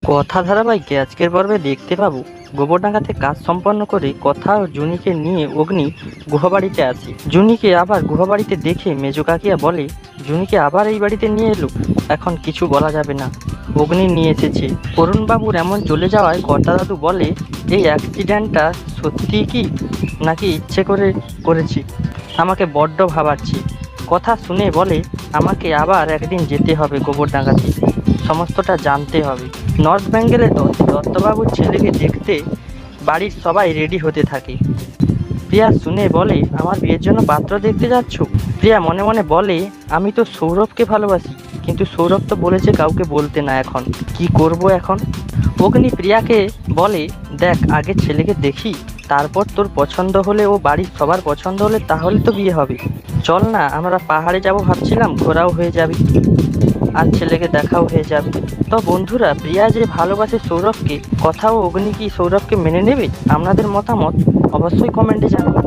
কথা ধারাবাহিকে আজকের পর্বে দেখতে পাবো গোবরডাঙ্গাতে কাজ সম্পন্ন করে কথা ও জুনিকে নিয়ে অগ্নি গুহবাড়িতে আসে। জুনিকে আবার গুহবাড়িতে দেখে মেজো কাকিয়া বলে, জুনিকে আবার এই বাড়িতে নিয়ে এলো, এখন কিছু বলা যাবে না, অগ্নি নিয়ে এসেছে। অরুণবাবুর এমন চলে যাওয়ায় কর্তা দাদু বলে, এই অ্যাক্সিডেন্টটা সত্যি কি নাকি ইচ্ছে করে করেছি, আমাকে বড্ড ভাবাচ্ছি। কথা শুনে বলে, আমাকে আবার একদিন যেতে হবে গোবরডাঙ্গাতে, সমস্তটা জানতে হবে। নর্থ বেঙ্গলে দত্তবাবুর ছেলেকে দেখতে বাড়ির সবাই রেডি হতে থাকে। প্রিয়া শুনে বলে, আমার বিয়ের জন্য পাত্র দেখতে যাচ্ছ? প্রিয়া মনে মনে বলে, আমি তো সৌরভকে ভালোবাসি, কিন্তু সৌরভ তো বলেছে কাউকে বলতে না, এখন কি করব এখন? অগ্নি প্রিয়াকে বলে, দেখ আগে ছেলেকে দেখি, তারপর তোর পছন্দ হলে ও বাড়ির সবার পছন্দ হলে তাহলে তো বিয়ে হবে। চল না, আমরা পাহাড়ে যাব ভাবছিলাম, ঘোরাও হয়ে যাবে আর ছেলেকে দেখাও হয়ে যাবে। তো বন্ধুরা, প্রিয়া যে ভালোবাসে সৌরভকে, কথাও অগ্নি কি সৌরভকে মেনে নেবে? আপনাদের মতামত অবশ্যই কমেন্টে জানাবেন।